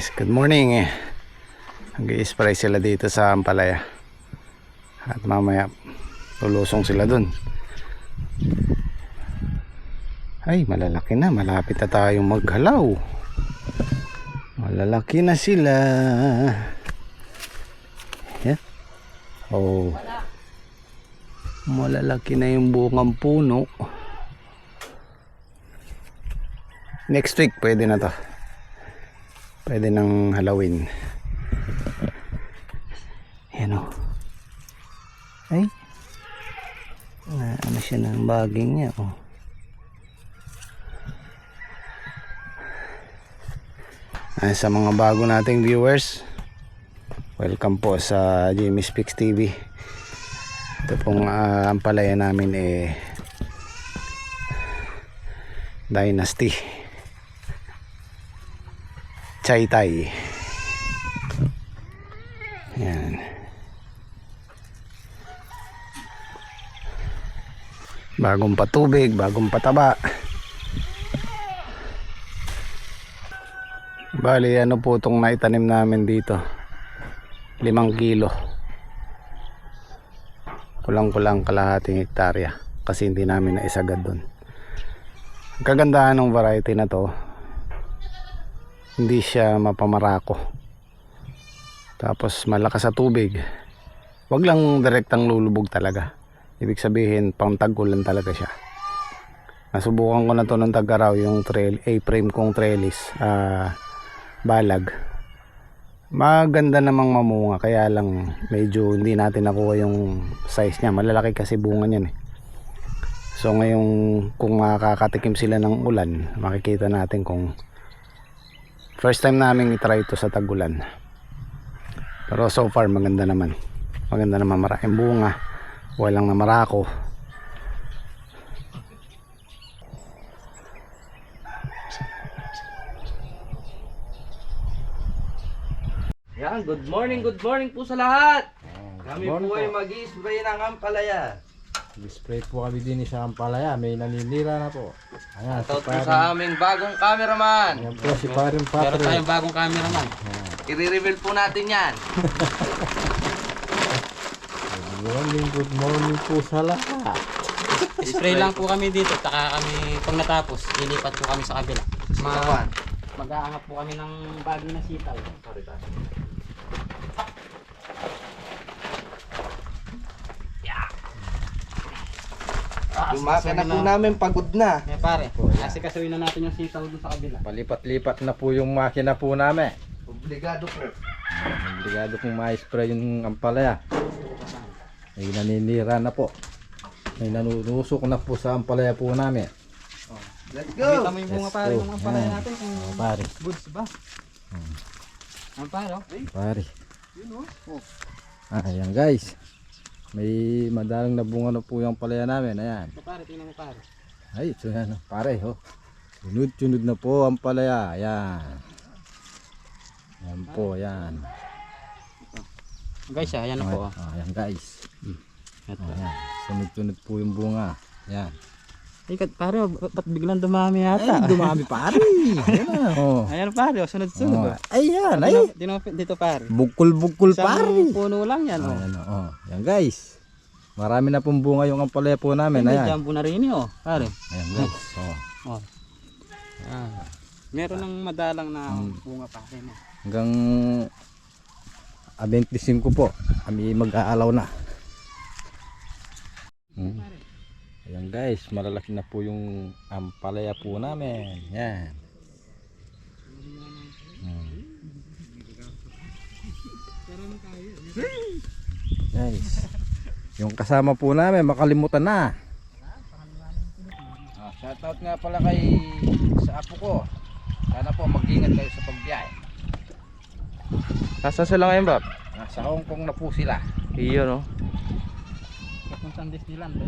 guys, good morning. Nag-i-spray sila dito sa Ampalaya. At mamaya lulusong sila dun. Ay, malalaki na, malapit na tayong maghalaw. Malalaki na sila. Yan. Oh. Malalaki na yung bungang puno. Next week pwede na to. Pwede nang halawin. Yan o. Ay. Ano siya ng baging niya o. Sa mga bago nating viewers, welcome po sa Jimmy Speaks TV. Ito pong ampalaya namin Dynasty Chai Tai. Yan. Bagong patubig, bagong pataba. Bali, ano po itong naitanim namin dito? 5 kilo. Kulang-kulang kalahating hektarya. Kasi hindi namin naisagad doon. Ang kagandahan ng variety na to, hindi siya mapamarako. Tapos malakas sa tubig. Wag lang direktang lulubog talaga. Ibig sabihin, pang tag-ulan talaga siya. Nasubukan ko na to ng tag-araw, yung A-frame kong trellis. Balag. Maganda namang mamunga, kaya lang medyo hindi natin nakuha yung size niya. Malalaki kasi bunga niyan eh. So ngayon kung makakatikim sila ng ulan, makikita natin kung first time namin i-try ito sa tag-ulan. Pero so far maganda naman. Maganda naman, maraming bunga. Walang namarako. Yan, good morning po sa lahat. Kami po ay mag-i-spray ng ampalaya. Spray po kami din sa Ampalaya, may naninira na po. Ayan, Shoutout po sa aming bagong cameraman. Ayan po si Paring Meron Patrick. tayong bagong cameraman. I-reveal po natin yan. Good morning po sa lahat. Spray lang po kami dito. Taka kami, pag natapos, ilipat po kami sa kabila. Mag-aangat po kami ng bagong na sitaw. Yung makina po namin pagod na. Eh pare, asikasuhin na natin yung sitaw doon sa kabila. Palipat-lipat na po yung makina po namin. Obligado po. Obligado pong ma-spray yung Ampalaya. May naninira na po. May nanunusok na po sa Ampalaya po namin. Let's Kita go. mo yung bunga Let's pare, go. yung ampalaya Yan. natin. Oh, pare. Goods ba? Ang pare, oh. Pare. Ayan guys. May madalang na bunga na po yung Ampalaya namin. Ayan. Ito pare, tingnan mo pare. Ay, ito yan. Pare, oh. Sunod-sunod na po ang Ampalaya. Ayan. Ayan po, ayan. Guys, ayan na po. Ayan guys. Ito. Ayan. Sunod-sunod po yung bunga. Ayan. Ikat pare, ba't biglang dumami yata? Ay, dumami pare. Ayan na. Oh. Ayan pare, sunod-sunod. Oh. Ayan, ay. Dito pare. Bukul-bukul Isang pare. puno lang yan, oh. Ayan, oh. Ayan guys. Marami na pong bunga yung Ampalaya po namin. May Ayan. jumbo na rin yun, oh. Pare. Ayan guys. Oh. Oh. Ayan. Meron ng madalang na bunga pare mo. Hanggang 25 po. Kami mag-aalaw na. Ayan guys, malalaki na po yung Ampalaya po namin. Yan. Guys, yung kasama po namin makalimutan na. Shoutout nga pala kay sa apo ko. Sana po mag-ingat kayo sa pagbiyahe. Nasaan sila ngayon, Bob? Nasa Hong Kong na po sila. Iyon, no? Papuntang Disneyland,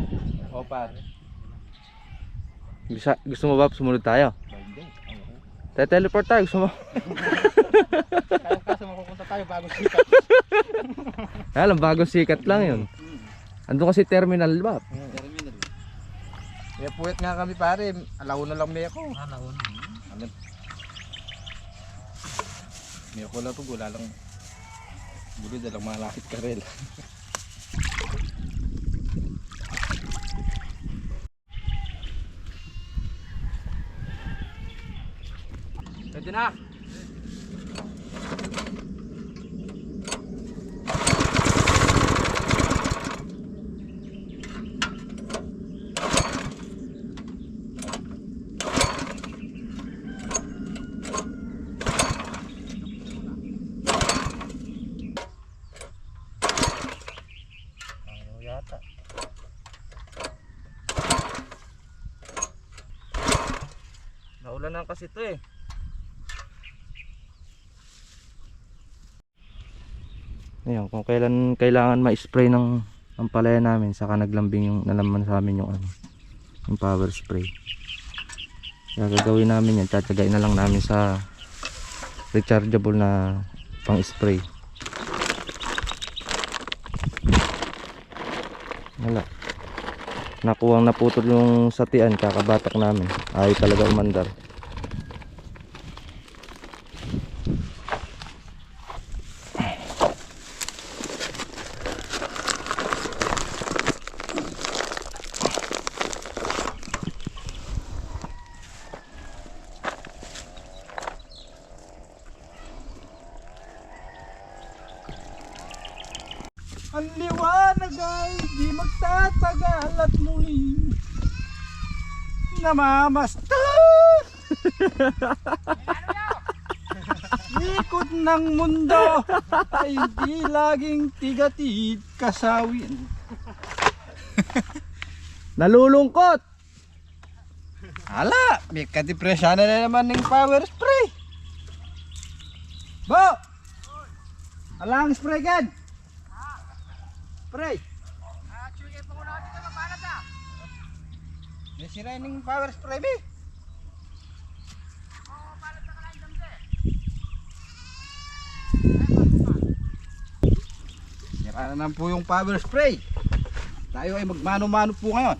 O pare. Gusto mo, Bob? Sumunod tayo. Hindi. Teleport tayo, gusto mo? Kaya kaso mapupunta tayo bago sikat. Alam, bagong sikat lang yun. Andun kasi terminal, Bob. Terminal. Kaya puwet nga kami pare. Alauna lang may ako. Alauna. Ano? May ako lang po, wala lang. Buli dalang malapit ka rin. Pwede na. Yata. Naulan na kasi ito eh. Ayan, kung kailan kailangan ma-spray ng ampalaya namin, saka naglambing yung nalaman sa amin yung ano, yung power spray. Kaya gagawin namin yan, tatagain na lang namin sa rechargeable na pang spray. Wala. Nakuwang naputol yung satian, kakabatak namin. Ay talaga umandar. Ang liwanag ay di magtatagal at muli namamastan. Ikot ng mundo ay di laging tigatid kasawin. Nalulungkot. Hala, may kadepresya na naman ng power spray. Bo! Alang spray gan. Spray. May sira yung power spray be. Sira na naman po yung power spray. Tayo ay magmano-mano po ngayon.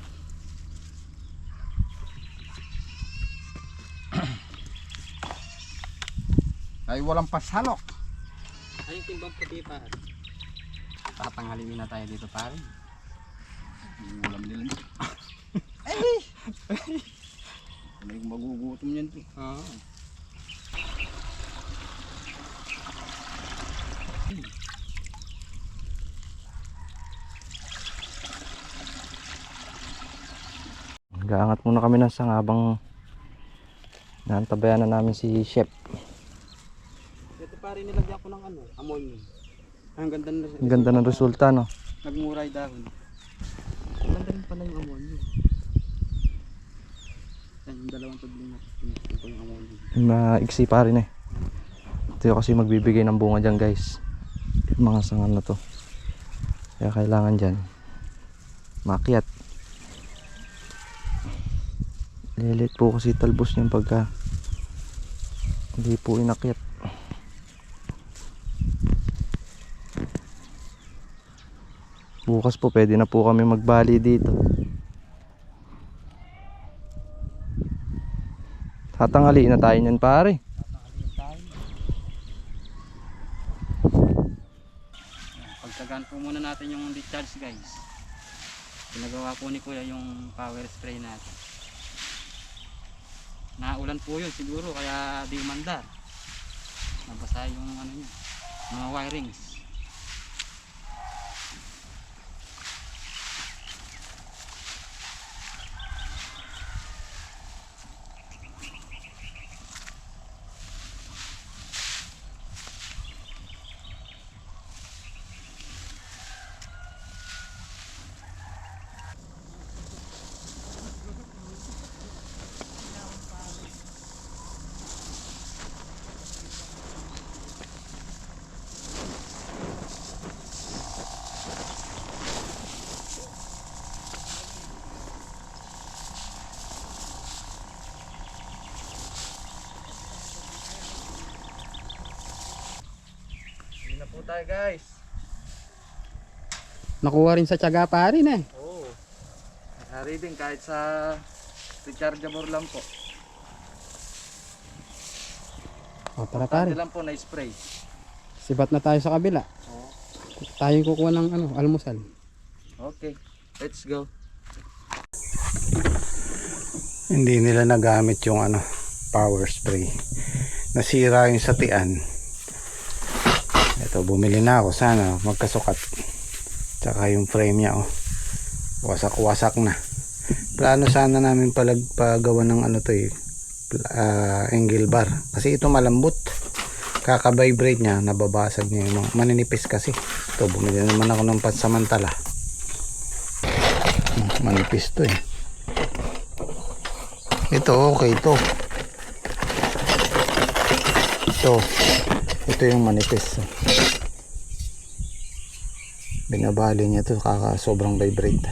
Tayo walang pasalok. Ay, yung timbang puti pa. Tatanghalin na tayo dito pare. Ulam nila. Ay! May magugutom yan po. Oo. Gaangat muna kami ng sanga habang naantabayan na namin si Chef. Ito pare, nilagyan ko ng ano, ammonia. Ang ganda na Ang ganda ng resulta, no? nagmuray dahon. Ang ganda rin pala yung ammonia. Yan yung dalawang tudling na pinagsin ko yung ammonia. Maiksi pa rin eh. Ito yung kasi magbibigay ng bunga dyan guys. Yung mga sangal na to. Kaya kailangan dyan maakyat. Lilit po kasi talbos niyan pagka hindi po inakyat. Bukas po pwede na po kami magbali dito. Tatangaliin na tayo niyan pare. Pagtagaan po muna natin yung recharge guys. Pinagawa po ni Kuya yung power spray natin. Naulan po yun siguro kaya di umandar. Nabasa yung ano niya, mga wirings. Hindi na po tayo guys. Nakuha rin sa tiyaga pa rin eh. Oo. Reading kahit sa rechargeable lang po. O tara pare, lang po na spray. sibat na tayo sa kabila. Tayo kukuha ng almusal. Okay, let's go. Hindi nila nagamit yung power spray. Nasira yung satian. Ito, bumili na ako. Sana magkasukat. Tsaka yung frame niya, wasak-wasak na. Plano sana namin pagawa ng angle bar. Kasi ito malambot. Kaka-vibrate niya, nababasag niya yung maninipis kasi. Ito, bumili naman ako ng pansamantala. Manipis to eh. Ito, okay to. Ito yung manipis. Binabali niya to, sobrang vibrate.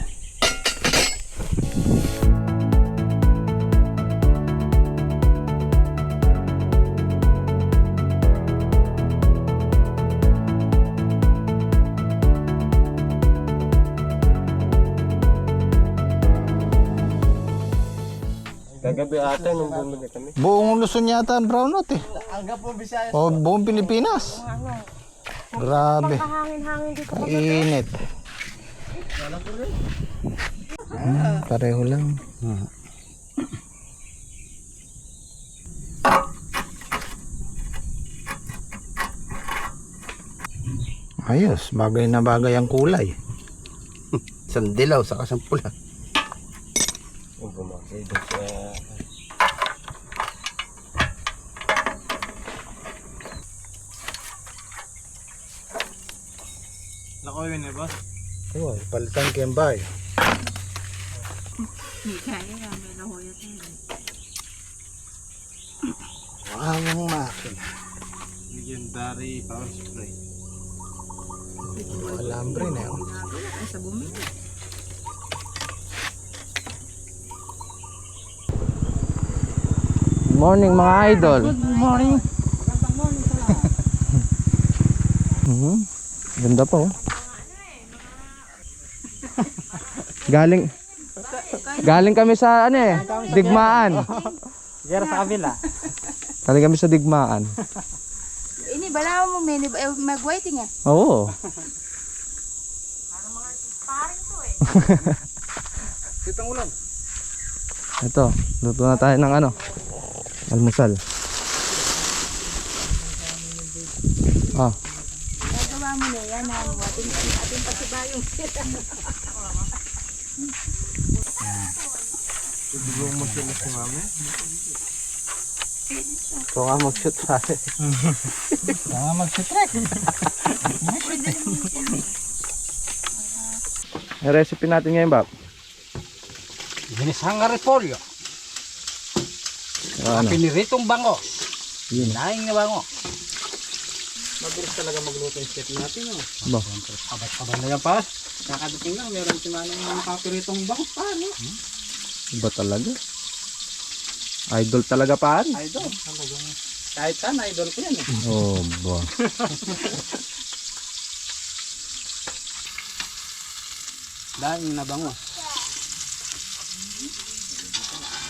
Kagabi ata nung bumili kami. Buong Luzon yata ang brownout eh. Hanggang po Visayas. O buong Pilipinas. Grabe. Init. Pareho lang. Ayos, bagay na bagay ang kulay. Isang dilaw saka isang pula. Nako yun eh, boss. Oh, palitan kembay. Ang makina. Legendary power spray. Alambre na yun. Good morning mga idol. Good morning. Ganda pa Galing kami sa digmaan. Diyan sa kabila. Galing kami sa digmaan. Ini bala mo mag-waiting eh. Oo. Sitang ulam. Ito, luto na tayo ng almusal. Nagawa mo na yan, ating pasibayong sila. Ibigong mo sila si mami. Ito nga mag-shoot pare. Yung recipe natin ngayon, Bab. Ginisang repolyo. Piniritong bango. Laing na bango. Mabilis talaga magluto yung chef natin. Ba? Abad-abad na yan pa. Kakadating lang, meron si manong makapiritong bango pa. Iba talaga. Idol talaga pare. Idol. Kahit saan, idol ko yan. Oh, ba. Laing na bango.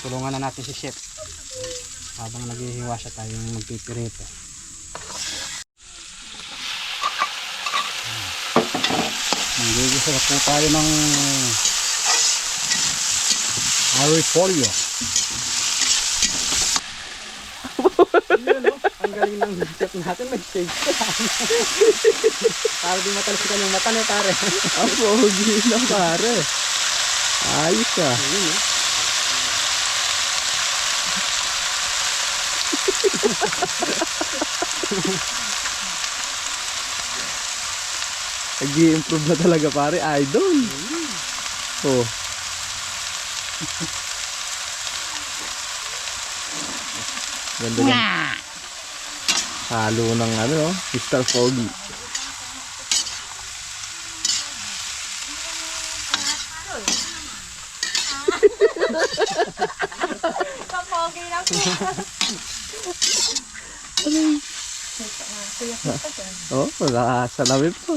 Tulungan na natin si chef. Habang naghihiwa siya tayong magpipirito. Magigisa po tayo ng repolyo. Ang galing ng chef natin, mag-shake. Para di matalsikan yung mata niya pare. Ang pogi na pare. Ayos ah. Nag-i-improve na talaga pare, idol. Oh. Ganda ng halo ng Mr. Foggy. Kapogi lang po. Oh, wala sa lamig pa.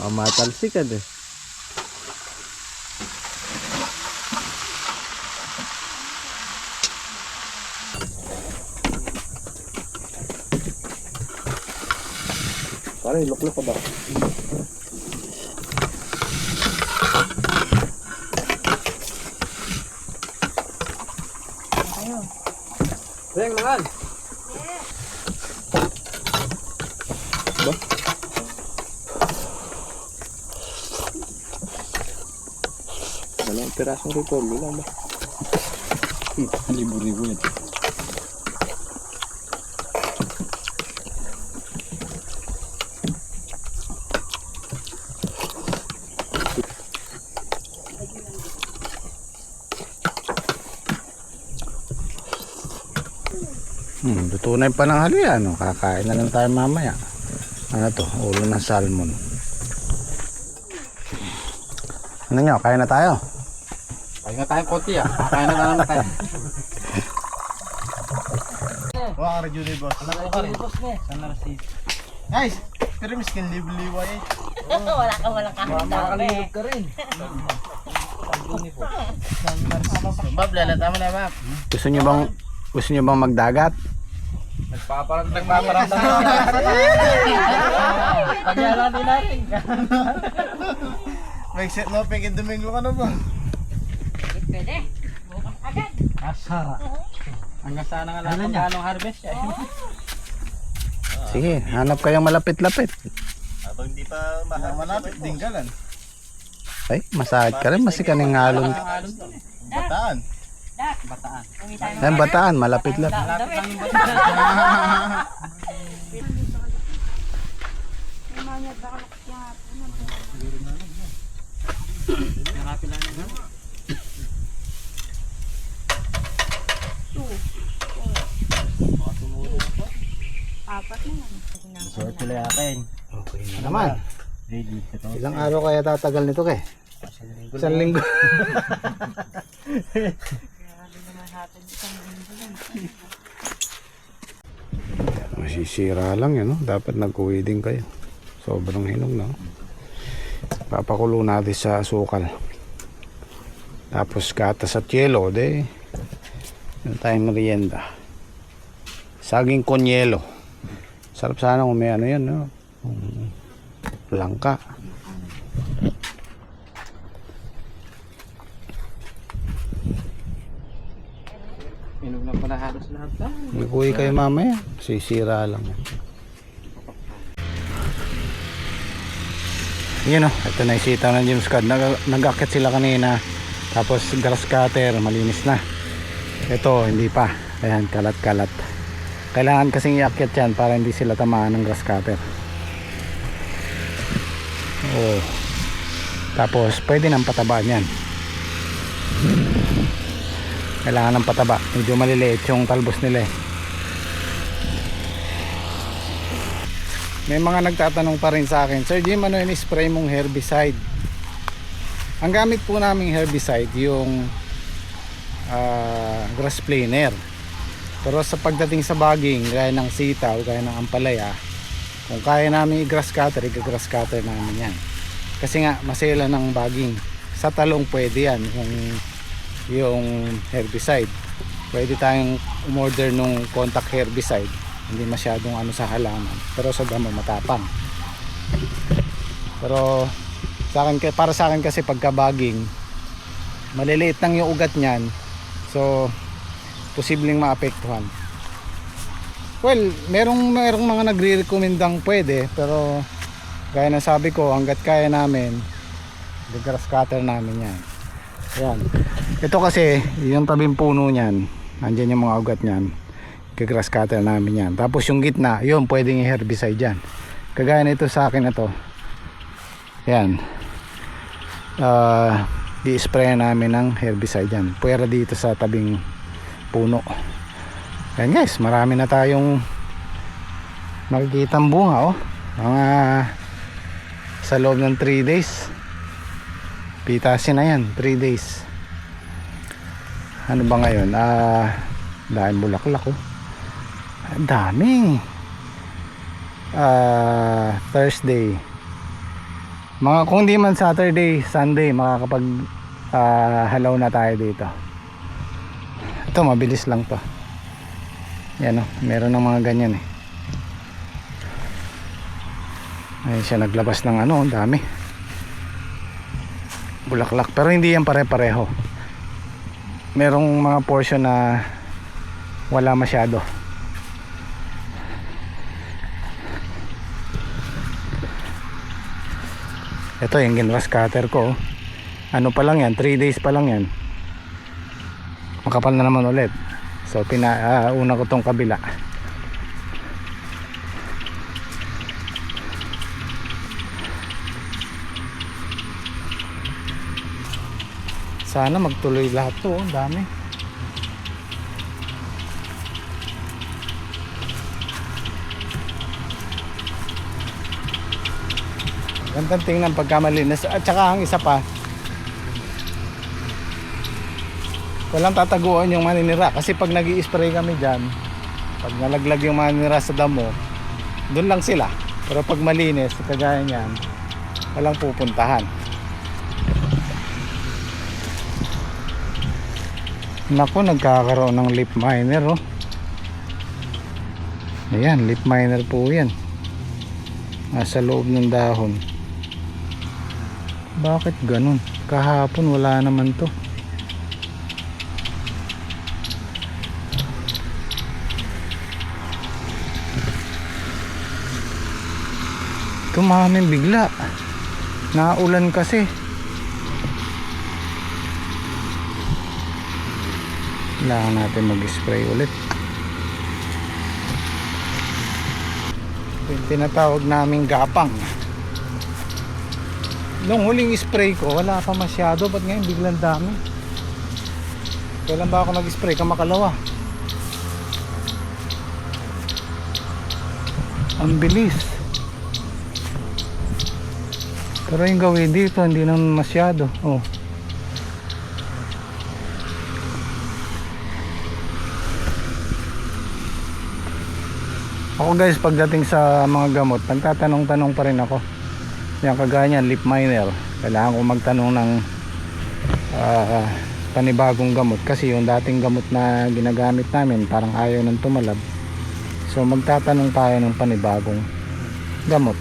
Matalsikan eh. Aray, luklok ko daw. Reng, mahal. Dalawang pirasong repolyo lang ba? Libo-libo yan. Luto na yung pananghali ano. Kakain na lang tayo mamaya. Ano to? Ulo ng salmon. Ano nyo? Kain na tayo? Kain na tayo konti ah. Kain na naman tayo. Wah, ka rin boss. Guys, pero miskin libo-libo eh. Walang kahit ka rin. Bab, lalata mo na, Bab. Gusto nyo bang magdagat? Nagpaparamdam na. Pagyala din natin. May set no, pingin Domingo ka na ba? Pwede. Bukas agad. Asara. Hanggang sana nga lang kung gano'ng harvest siya. Sige, hanap kayong malapit-lapit. Habang hindi pa malapit din ka lang. Ay, masahid ka rin. Masikan yung halong. Bataan. Bataan. Uwi tayo. Ayun, Bataan, malapit-lapit. Apat na yan. Short tuloy akin. Okay na naman. Ready ka to. Ilang araw kaya tatagal nito kay? Isang linggo. Masisira lang yan, no? Dapat nag-uwi din kayo. Sobrang hinog, no? Papakulo natin sa asukal. Tapos gatas at yelo, de. Ano tayong merienda? Saging con yelo. Sarap sana kung may ano yan, no? Langka. Inog na pala halos lahat tayo. Nag-uwi kayo mamaya. Sisira lang. Yun o. Ito na yung sitaw ng James Cod. Nag-akit sila kanina. Tapos grass cutter. Malinis na. Ito hindi pa. Ayan, kalat-kalat. Kailangan kasing iakyat yan para hindi sila tamaan ng grass cutter. Oh. Tapos pwede nang patabaan yan. Kailangan ng pataba. Medyo maliliit yung talbos nila eh. May mga nagtatanong pa rin sa akin, Sir Jim, ano yung spray mong herbicide? Ang gamit po naming herbicide yung grass planer. Pero sa pagdating sa baging, gaya ng sitaw, gaya ng ampalaya, kung kaya namin i-grass cutter, i-grass cutter namin yan. Kasi nga, masela ng baging. Sa talong pwede yan, yung herbicide. Pwede tayong umorder nung contact herbicide. Hindi masyadong ano sa halaman. Pero sa damo matapang. Pero para sa akin kasi pagka baging, maliliit lang yung ugat niyan. So, posibleng maapektuhan. Well, merong mga nagre-recommendang pwede, pero gaya na sabi ko, hanggat kaya namin, grass cutter namin yan. Ayan. Ito kasi, yung tabing puno niyan, andyan yung mga ugat niyan, grass cutter namin yan. Tapos yung gitna, yun, pwedeng i-herbicide yan. Kagaya nito sa akin na to. Ayan. I-spray namin ng herbicide yan. Pwera dito sa tabing puno. Ayan guys, marami na tayong makikitang bunga, oh. Mga sa loob ng 3 days. Pitasin na yan, 3 days. Ano ba ngayon? Dahil bulaklak, oh. Ang dami. Thursday. Kung di man Saturday, Sunday, makakapag halaw na tayo dito. Ito, mabilis lang to. Yan, oh. Meron ng mga ganyan eh. Ayun siya naglabas ng ano, ang dami. Bulaklak. Pero hindi yan pare-pareho. Merong mga portion na wala masyado. Ito yung ginwas cutter ko. Ano pa lang yan, 3 days pa lang yan. Makapal na naman ulit. So una ko tong kabila. Sana magtuloy lahat to, ang dami. Gandang tingnan pagka malinis. At saka ang isa pa, walang tataguan yung maninira. Kasi pag nag-i-spray kami dyan, pag nalaglag yung maninira sa damo, dun lang sila. Pero pag malinis, kagaya nyan, walang pupuntahan. Naku, nagkakaroon ng leaf miner, oh. Ayan, leaf miner po yan. Nasa loob ng dahon. Bakit ganun? Kahapon wala naman to. Tumamin bigla. Naulan kasi. Kailangan natin mag-spray ulit. Yung tinatawag naming gapang. Nung huling spray ko, wala pa masyado. Ba't ngayon biglang dami? Kailan ba ako nag-spray? Kamakalawa. Ang bilis. Pero yung gawin dito, hindi naman masyado. Oh. Ako guys, pagdating sa mga gamot, nagtatanong-tanong pa rin ako. Yan, kagaya niyan, leaf miner. Kailangan ko magtanong ng panibagong gamot. Kasi yung dating gamot na ginagamit namin, parang ayaw nang tumalab. So magtatanong tayo ng panibagong gamot.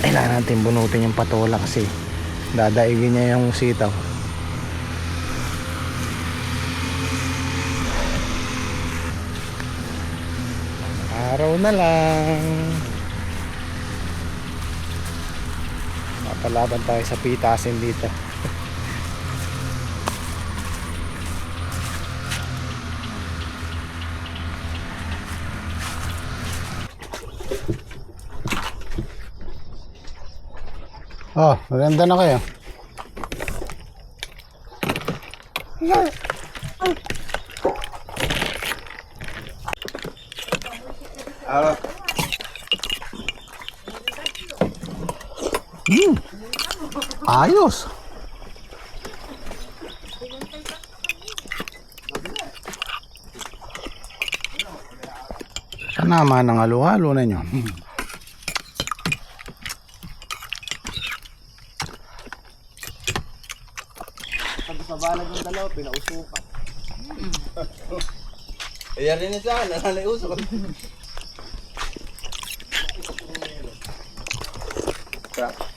Kailangan natin bunutin yung patola kasi dadaigin niya yung sitaw. Araw na lang. Mapalaban tayo sa pitasin dito. Oh, maganda na kayo. Ayos. Sana naman ang halo-halo na nyo. Sa balag ng dalawa, pinausukan. Ayan rin sa akin, nalalay usok. Crap.